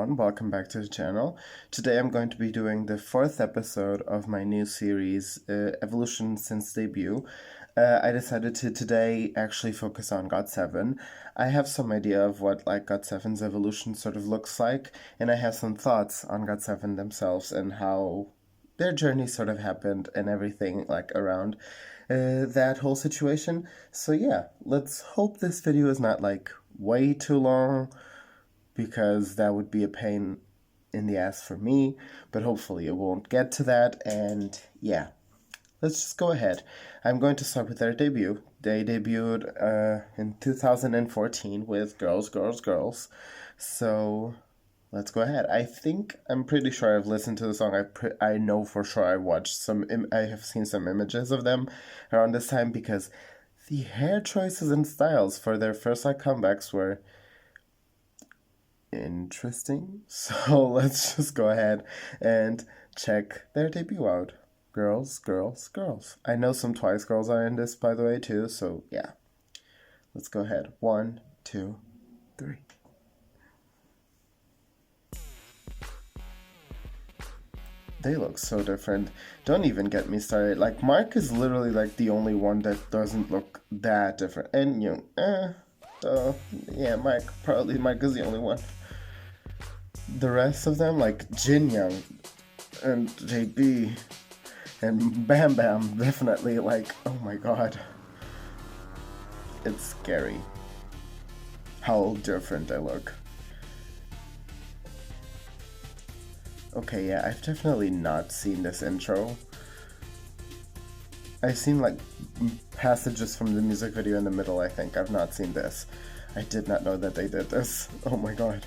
everyone, welcome back to the channel. Today I'm going to be doing the fourth episode of my new series, Evolution Since Debut. I decided to today actually focus on GOT7. I have some idea of what GOT7's evolution sort of looks like, and I have some thoughts on GOT7 themselves and how their journey sort of happened and everything around that whole situation. So yeah, let's hope this video is not way too long, because that would be a pain in the ass for me, but hopefully it won't get to that. And yeah, let's just go ahead. I'm going to start with their debut. They debuted in 2014 with Girls, Girls, Girls. So let's go ahead. I'm pretty sure I've listened to the song. I know for sure I have seen some images of them around this time, because the hair choices and styles for their first comebacks were interesting. So let's just go ahead and check their debut out. Girls, Girls, Girls. I know some Twice girls are in this, by the way, too, so yeah. Let's go ahead. 1, 2, 3. They look so different. Don't even get me started. Mark is literally the only one that doesn't look that different. And yeah, Mike is the only one. The rest of them, Jin Young and JB and Bam Bam, definitely oh my god. It's scary how different they look. Okay, yeah, I've definitely not seen this intro. I've seen passages from the music video in the middle, I think. I've not seen this. I did not know that they did this. Oh my god.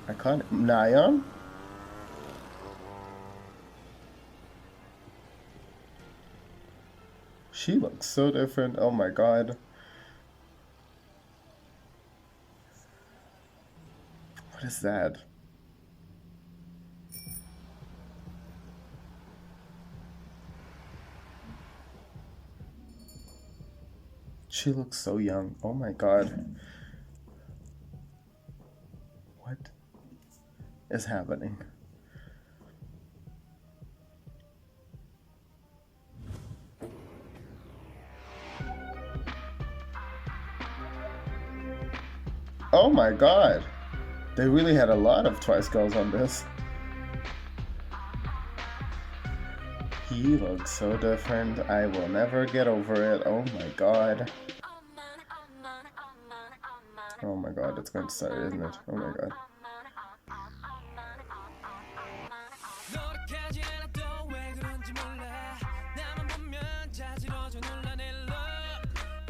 I can't. Nayeon? She looks so different. Oh my god. What is that? She looks so young. Oh my god. What is happening? Oh my god. They really had a lot of Twice girls on this. He looks so different. I will never get over it. Oh my god. Oh my god, it's going to start, isn't it? Oh my god.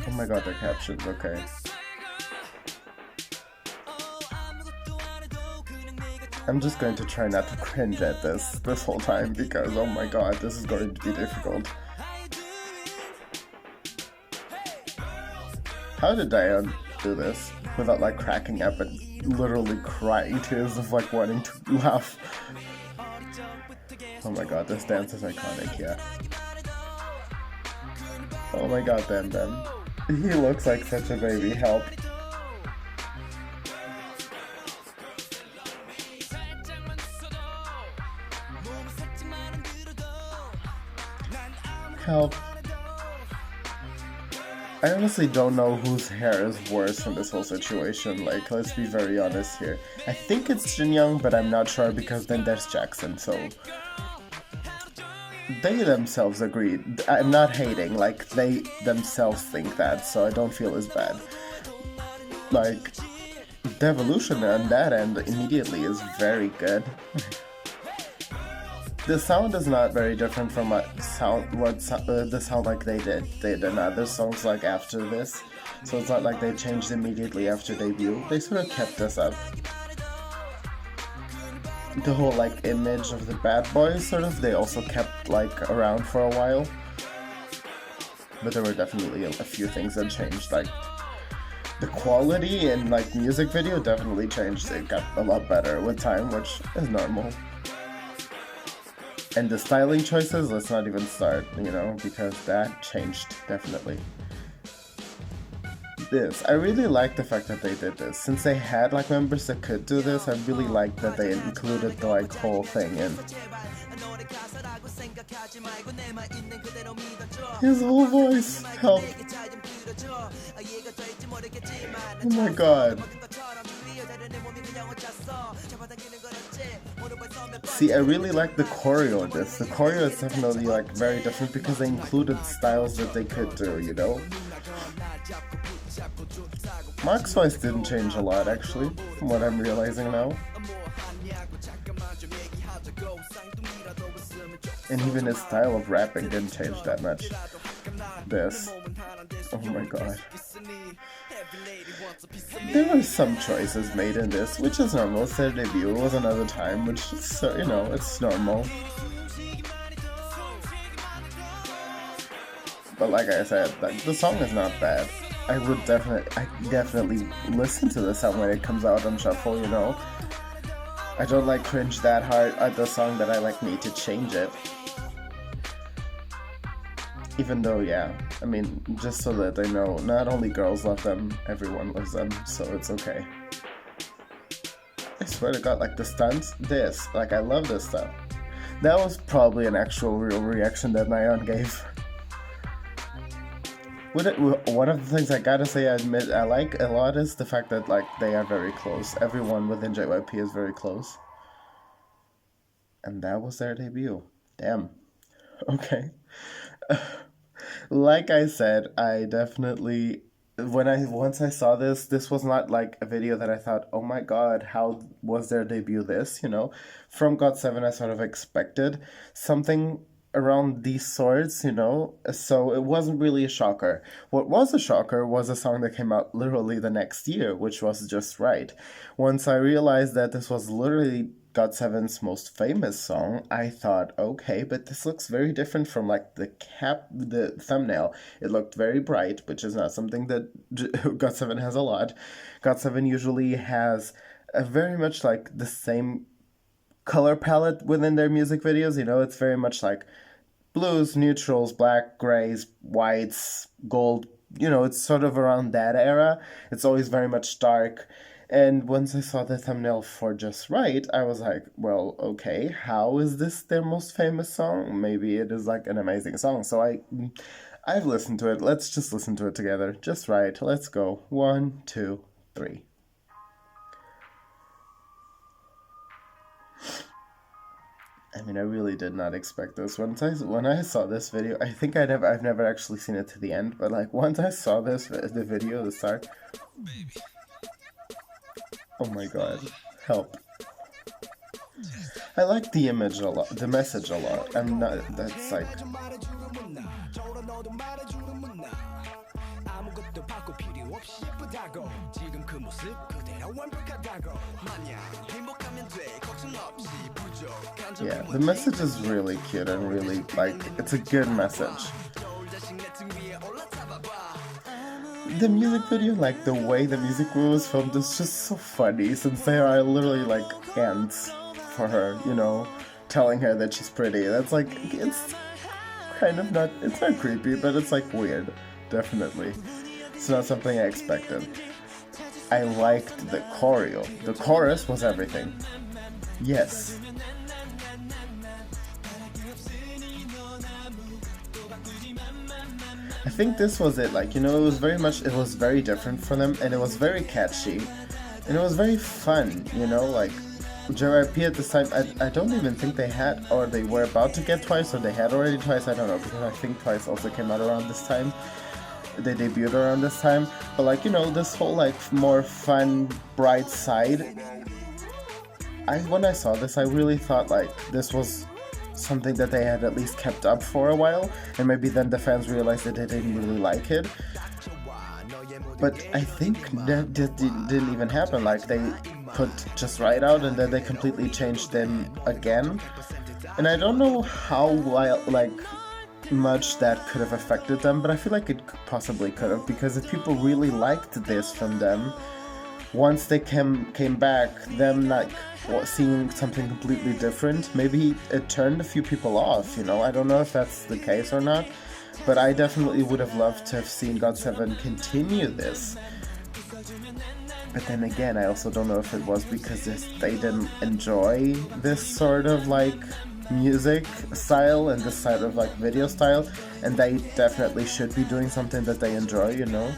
Oh my god, their captions, okay. I'm just going to try not to cringe at this whole time, because oh my god, this is going to be difficult. How did Diane do this without cracking up and literally crying tears of wanting to laugh? Oh my god, this dance is iconic, yeah. Oh my god, Bam Bam. He looks like such a baby, help. Help. I honestly don't know whose hair is worse in this whole situation. Let's be very honest here. I think it's Jin Young, but I'm not sure, because then there's Jackson, so they themselves agreed. I'm not hating, they themselves think that, so I don't feel as bad. The evolution on that end immediately is very good. The sound is not very different from the sound they did in other songs after this, so it's not they changed immediately after debut. They sort of kept this up. The whole image of the bad boys they also kept around for a while, but there were definitely a few things that changed. The quality in music video definitely changed. It got a lot better with time, which is normal. And the styling choices, let's not even start, because that changed, definitely. this. I really like the fact that they did this. Since they had like members that could do this, I really like that they included the like whole thing in. His whole voice, help. Oh my god. See, I really like the choreo in this. The choreo is definitely like very different because they included styles that they could do, you know? Mark's voice didn't change a lot actually, from what I'm realizing now. And even his style of rapping didn't change that much. This. Oh my god. There were some choices made in this, which is normal. It's their debut. It was another time, which is, you know, it's normal. But like I said, like, the song is not bad. I definitely listen to this song when it comes out on shuffle, you know. I don't like cringe that hard at the song that I like need to change it. Even though, yeah, I mean, just so that they know, not only girls love them, everyone loves them, so it's okay. I swear to god, like the stunts, like I love this stuff. That was probably an actual real reaction that Nayeon gave. One of the things I gotta say I admit I like a lot is the fact that like they are very close. Everyone within JYP is very close. And that was their debut. Damn. Okay. Like I said, I definitely once I saw this was not like a video that I thought, oh my god, how was their debut this, you know? From GOT7 I sort of expected something around these sorts, you know, so it wasn't really a shocker. What was a shocker was a song that came out literally the next year, which was Just Right. Once I realized that this was literally GOT7's most famous song, I thought, okay, but this looks very different from like the thumbnail. It looked very bright, which is not something that GOT7 has a lot. GOT7 usually has a very much like the same color palette within their music videos, you know, it's very much like blues, neutrals, black, grays, whites, gold, you know, it's sort of around that era. It's always very much dark. And once I saw the thumbnail for Just Right, I was like, well, okay, how is this their most famous song? Maybe it is like an amazing song. So I've listened to it. Let's just listen to it together. Just Right. Let's go. 1, 2, 3. I mean, I really did not expect this. When I saw this video, I think I've never actually seen it to the end, but like once I saw the video, the start, oh my god, help. I like the image a lot, the message a lot. That's like... Yeah, the message is really cute and really, like, it's a good message. The music video, like, the way the music video was filmed is just so funny, since they are literally, like, ants for her, you know, telling her that she's pretty. That's, like, it's kind of not, it's not creepy, but it's, like, weird, definitely. It's not something I expected. I liked the choreo. The chorus was everything. Yes. I think this was it, like, you know, it was very different for them, and it was very catchy, and it was very fun, you know, like, JYP at this time, I don't even think they had, or they were about to get Twice, or they had already Twice, I don't know, because I think Twice also came out around this time, they debuted around this time, but like, you know, this whole, like, more fun, bright side, when I saw this, I really thought, like, this was something that they had at least kept up for a while, and maybe then the fans realized that they didn't really like it. But I think that didn't even happen. Like, they put Just Right out and then they completely changed them again. And I don't know how much that could have affected them, but I feel like it possibly could have, because if people really liked this from them, once they came back, them like seeing something completely different, maybe it turned a few people off, you know. I don't know if that's the case or not, But I definitely would have loved to have seen GOT7 continue this. But then again, I also don't know if it was because they didn't enjoy this sort of like music style and this sort of like video style, and they definitely should be doing something that they enjoy, you know?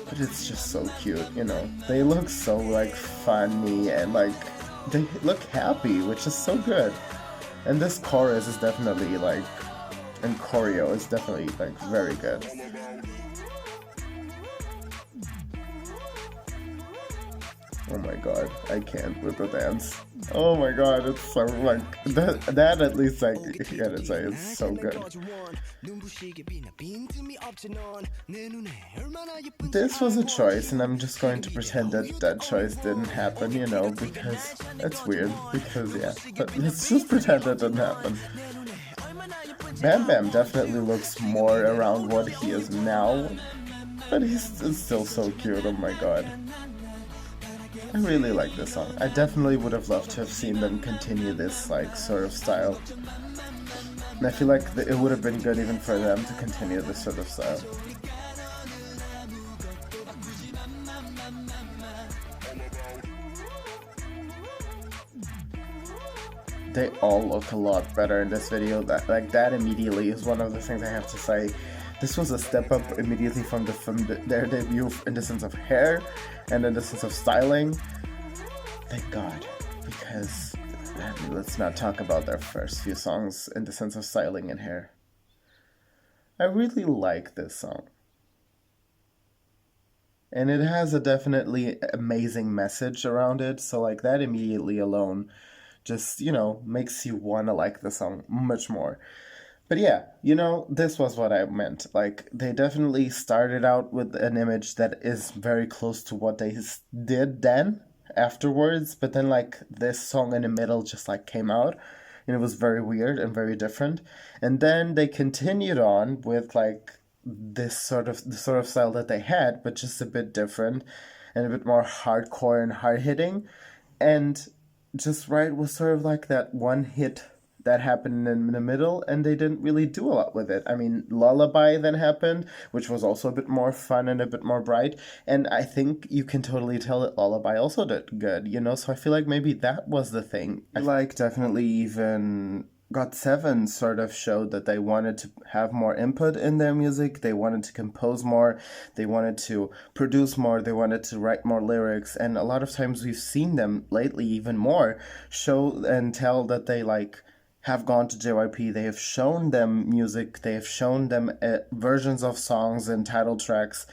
But it's just so cute, you know? They look so like funny and like they look happy, which is so good. And this chorus is definitely like, and choreo is definitely like very good. Oh my god, I can't with the dance. Oh my god, it's so like that at least I gotta say it's so good. This was a choice, and I'm just going to pretend that that choice didn't happen, you know, because it's weird. Because yeah, but let's just pretend that didn't happen. Bam Bam definitely looks more around what he is now, but he's still so cute. Oh my god. I really like this song. I definitely would have loved to have seen them continue this like sort of style. And I feel like it would have been good even for them to continue this sort of style. They all look a lot better in this video. That immediately is one of the things I have to say. This was a step up immediately from their debut in the sense of hair and in the sense of styling. Thank God, because let's not talk about their first few songs in the sense of styling and hair. I really like this song. And it has a definitely amazing message around it, so like that immediately alone just, you know, makes you want to like the song much more. But yeah, you know, this was what I meant. Like, they definitely started out with an image that is very close to what they did then, afterwards, but then, like, this song in the middle just, like, came out, and it was very weird and very different. And then they continued on with, like, the sort of style that they had, but just a bit different, and a bit more hardcore and hard-hitting. And just right was sort of like that one hit that happened in the middle, and they didn't really do a lot with it. I mean, Lullaby then happened, which was also a bit more fun and a bit more bright, and I think you can totally tell that Lullaby also did good, you know, so I feel like maybe that was the thing. I like definitely even GOT7 sort of showed that they wanted to have more input in their music, they wanted to compose more, they wanted to produce more, they wanted to write more lyrics, and a lot of times we've seen them lately even more show and tell that they like have gone to JYP, they have shown them music, they have shown them versions of songs and title tracks,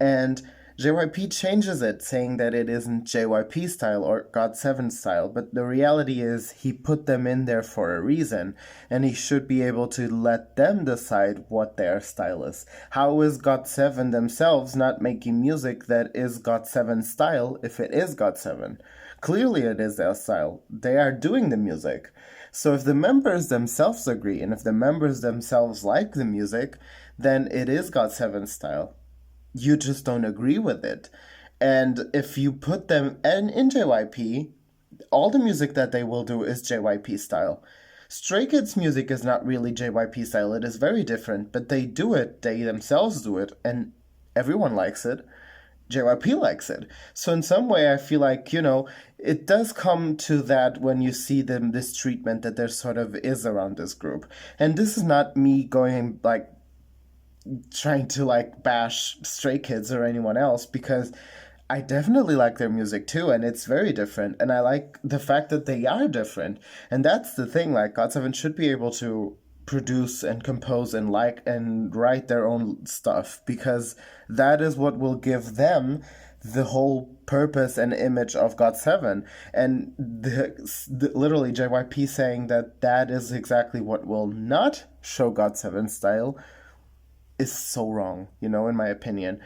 and JYP changes it, saying that it isn't JYP style or GOT7 style, but the reality is he put them in there for a reason, and he should be able to let them decide what their style is. How is GOT7 themselves not making music that is GOT7 style if it is GOT7? Clearly it is their style. They are doing the music. So if the members themselves agree, and if the members themselves like the music, then it is GOT7 style. You just don't agree with it. And if you put them in JYP, all the music that they will do is JYP style. Stray Kids' music is not really JYP style. It is very different, but they do it, they themselves do it, and everyone likes it. JYP likes it. So in some way, I feel like, you know, it does come to that when you see them, this treatment that there sort of is around this group. And this is not me going, like, trying to, like, bash Stray Kids or anyone else, because I definitely like their music too, and it's very different. And I like the fact that they are different. And that's the thing, like, GOT7 should be able to produce and compose and like and write their own stuff, because that is what will give them the whole purpose and image of GOT7. And literally JYP saying that that is exactly what will not show GOT7 style is so wrong, you know, in my opinion.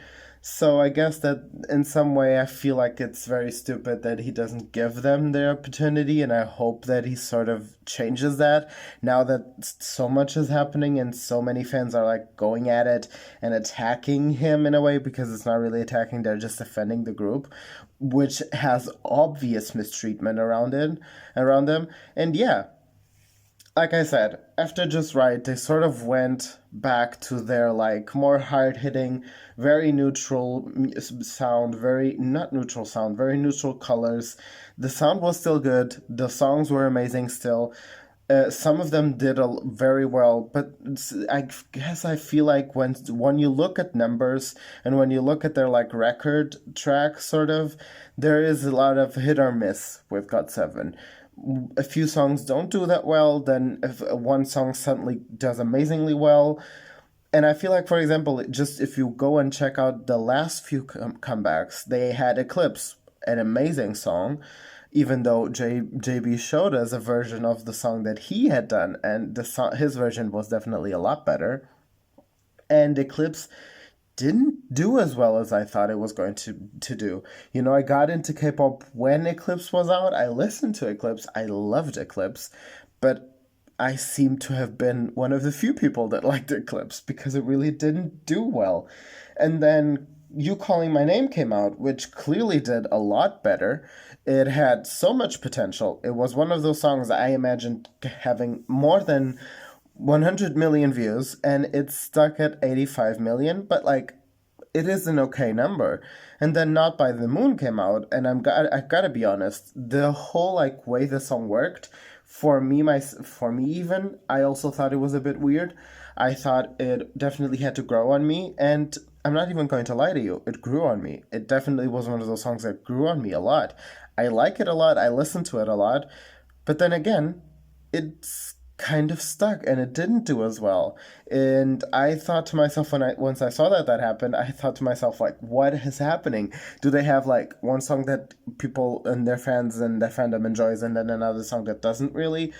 So I guess that in some way I feel like it's very stupid that he doesn't give them their opportunity, and I hope that he sort of changes that now that so much is happening and so many fans are like going at it and attacking him in a way, because it's not really attacking, they're just defending the group, which has obvious mistreatment around them. And yeah, like I said, after Just Right, they sort of went back to their like more hard hitting, very neutral sound, very not neutral sound, very neutral colors. The sound was still good. The songs were amazing still. Some of them did very well, but I guess I feel like when you look at numbers and when you look at their like record track, sort of, there is a lot of hit or miss with GOT7. A few songs don't do that well, then if one song suddenly does amazingly well. And I feel like, for example, just if you go and check out the last few comebacks, they had Eclipse, an amazing song, even though JB showed us a version of the song that he had done, and his version was definitely a lot better. And Eclipse didn't do as well as I thought it was going to do. You know, I got into K-pop when Eclipse was out. I listened to Eclipse. I loved Eclipse, but I seem to have been one of the few people that liked Eclipse because it really didn't do well. And then You Calling My Name came out, which clearly did a lot better. It had so much potential. It was one of those songs I imagined having more than 100 million views, and it's stuck at 85 million, but like it is an okay number. And then Not by the Moon came out, and I gotta be honest, the whole like way the song worked, for me even, I also thought it was a bit weird. I thought it definitely had to grow on me, and I'm not even going to lie to you, it grew on me. It definitely was one of those songs that grew on me a lot. I like it a lot, I listen to it a lot, but then again, it's kind of stuck and it didn't do as well. And I thought to myself once I saw that happened, I thought to myself like, what is happening? Do they have like one song that people and their fans and their fandom enjoys and then another song that doesn't really?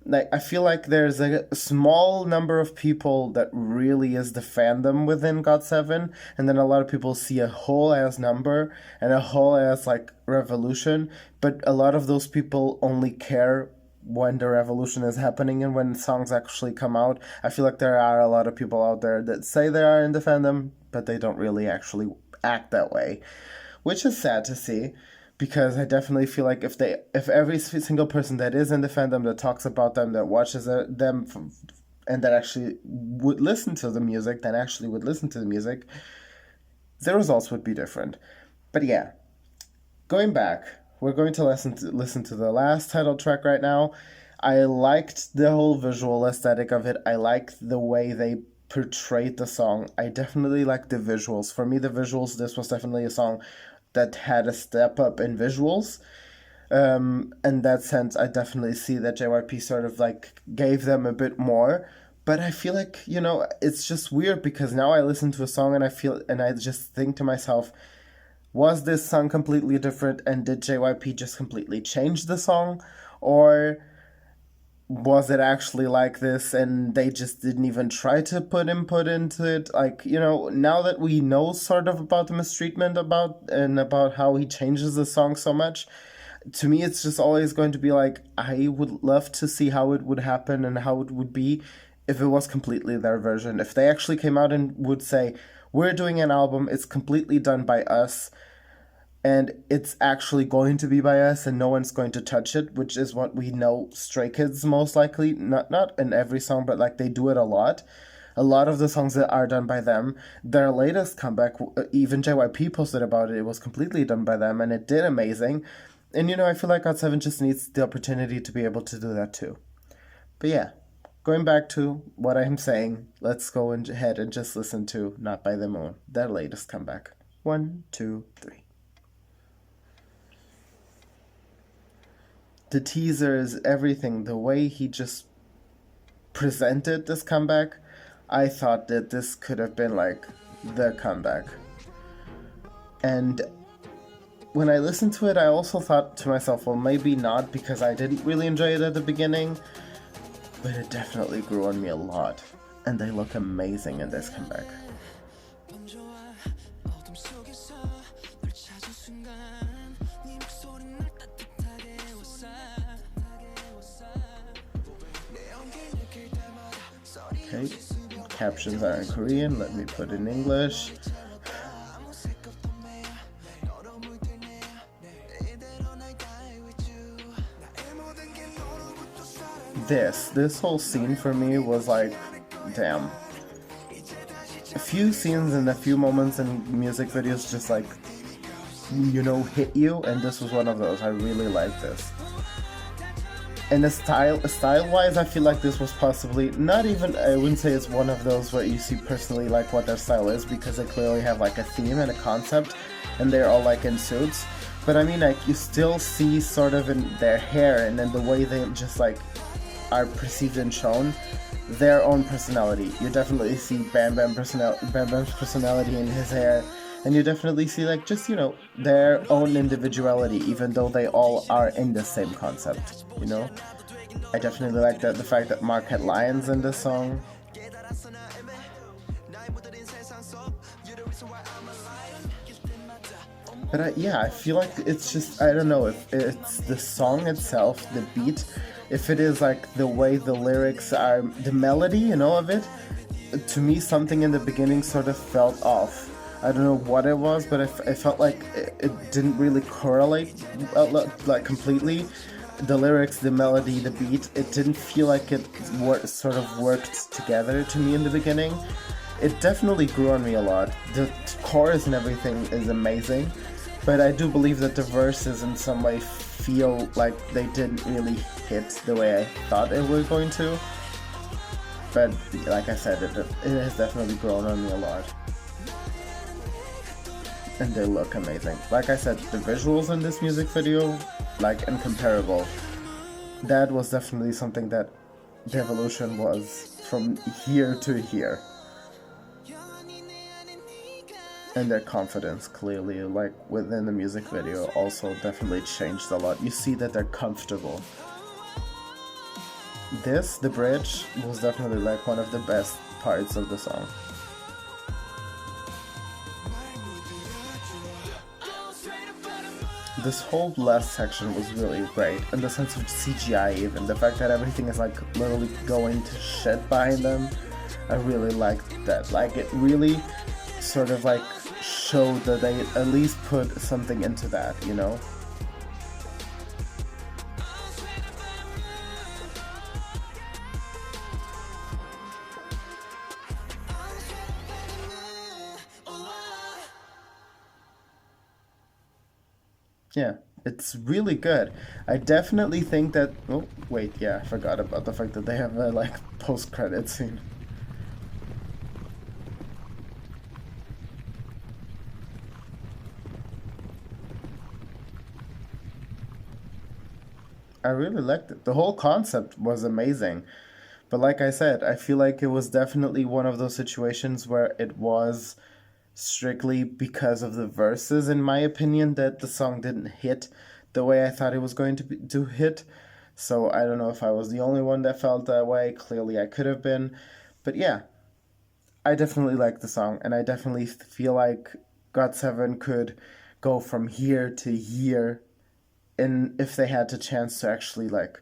Like I feel like there's a small number of people that really is the fandom within GOT7, and then a lot of people see a whole ass number and a whole ass like revolution, but a lot of those people only care when the revolution is happening and when songs actually come out. I feel like there are a lot of people out there that say they are in the fandom, but they don't really actually act that way, which is sad to see because I definitely feel like if every single person that is in the fandom that talks about them, that watches them, and that actually would listen to the music, the results would be different. But yeah, going back, we're going to listen to the last title track right now. I liked the whole visual aesthetic of it. I liked the way they portrayed the song. I definitely liked the visuals. For me, the visuals, this was definitely a song that had a step up in visuals. In that sense, I definitely see that JYP sort of like gave them a bit more. But I feel like, you know, it's just weird because now I listen to a song and I just think to myself, was this song completely different and did JYP just completely change the song? Or was it actually like this and they just didn't even try to put input into it? Like, you know, now that we know sort of about the mistreatment about how he changes the song so much, to me it's just always going to be like, I would love to see how it would happen and how it would be if it was completely their version. If they actually came out and would say, we're doing an album, it's completely done by us, and it's actually going to be by us and no one's going to touch it, which is what we know Stray Kids most likely, not in every song, but like they do it a lot. A lot of the songs that are done by them, their latest comeback, even JYP posted about it, it was completely done by them and it did amazing. And you know, I feel like GOT7 just needs the opportunity to be able to do that too. But yeah, going back to what I'm saying, let's go ahead and just listen to Not by the Moon, their latest comeback. 1, 2, 3. The teasers, everything, the way he just presented this comeback, I thought that this could have been like the comeback. And when I listened to it, I also thought to myself, well, maybe not because I didn't really enjoy it at the beginning, but it definitely grew on me a lot. And they look amazing in this comeback. Okay, captions are in Korean, let me put in English. this whole scene for me was like, damn. A few scenes and a few moments in music videos just like, hit you, and this was one of those. I really like this. And style-wise, I feel like this was possibly not even, I wouldn't say it's one of those where you see personally like what their style is, because they clearly have like a theme and a concept, and they're all like in suits. But I mean, like, you still see sort of in their hair and in the way they just like are perceived and shown their own personality. You definitely see Bam Bam's personality in his hair, and you definitely see like just their own individuality, even though they all are in the same concept. I definitely like the fact that Mark had lions in this song. But I feel like it's just, I don't know if it's the song itself, the beat, if it is like the way the lyrics are, the melody, of it. To me, something in the beginning sort of felt off. I don't know what it was, but I felt like it didn't really correlate like completely. The lyrics, the melody, the beat, it didn't feel like it sort of worked together to me in the beginning. It definitely grew on me a lot. The chorus and everything is amazing, but I do believe that the verses in some way feel like they didn't really hit the way I thought it was going to. But like I said, it has definitely grown on me a lot. And they look amazing. Like I said, the visuals in this music video, like incomparable. That was definitely something that the evolution was from here to here. And their confidence, clearly, like within the music video, also definitely changed a lot. You see that they're comfortable. The bridge, was definitely like one of the best parts of the song. This whole last section was really great, in the sense of CGI even. The fact that everything is like literally going to shit behind them, I really liked that. Like, it really sort of like showed that they at least put something into that, Yeah, it's really good. I definitely think that... Oh, wait, yeah, I forgot about the fact that they have a, like, post-credit scene. I really liked it. The whole concept was amazing. But like I said, I feel like it was definitely one of those situations where it was strictly because of the verses, in my opinion, that the song didn't hit the way I thought it was going to hit. So I don't know if I was the only one that felt that way. Clearly I could have been. But yeah, I definitely like the song, and I definitely feel like GOT7 could go from here to here, and if they had the chance to actually like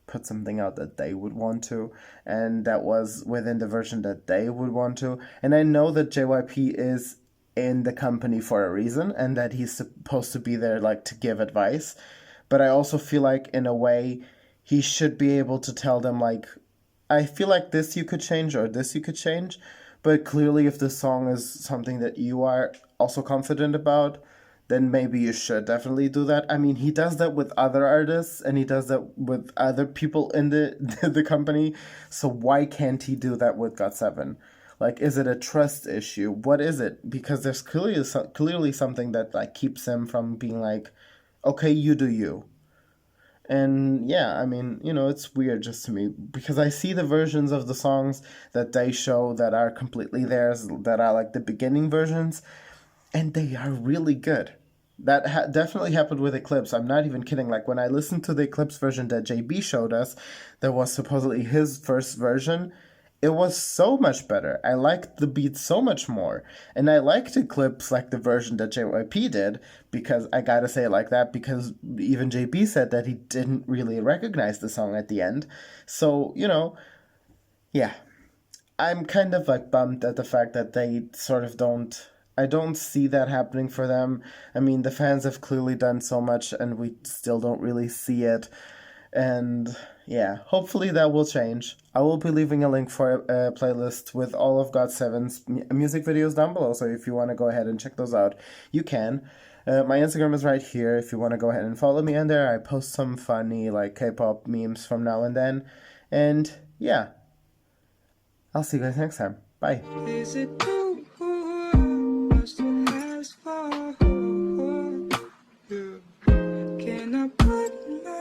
put something out that they would want to, and that was within the version that they would want to. And I know that JYP is in the company for a reason, and that he's supposed to be there like to give advice, but I also feel like in a way he should be able to tell them like, I feel like this you could change or this you could change. But clearly if the song is something that you are also confident about, then maybe you should definitely do that. I mean, he does that with other artists, and he does that with other people in the the company. So why can't he do that with GOT7? Like, is it a trust issue? What is it? Because there's clearly something that like keeps him from being like, okay, you do you. And yeah, I mean, it's weird just to me, because I see the versions of the songs that they show that are completely theirs, that are like the beginning versions, and they are really good. That definitely happened with Eclipse. I'm not even kidding. Like, when I listened to the Eclipse version that JB showed us, that was supposedly his first version, it was so much better. I liked the beat so much more. And I liked Eclipse, like the version that JYP did, because I gotta say it like that, because even JB said that he didn't really recognize the song at the end. So, yeah. I'm kind of like bummed at the fact that they sort of I don't see that happening for them. I mean, the fans have clearly done so much, and we still don't really see it. And yeah, hopefully that will change. I will be leaving a link for a playlist with all of GOT7's music videos down below, so if you want to go ahead and check those out, you can. My Instagram is right here if you want to go ahead and follow me on there. I post some funny like K-pop memes from now and then. And yeah, I'll see you guys next time. Bye.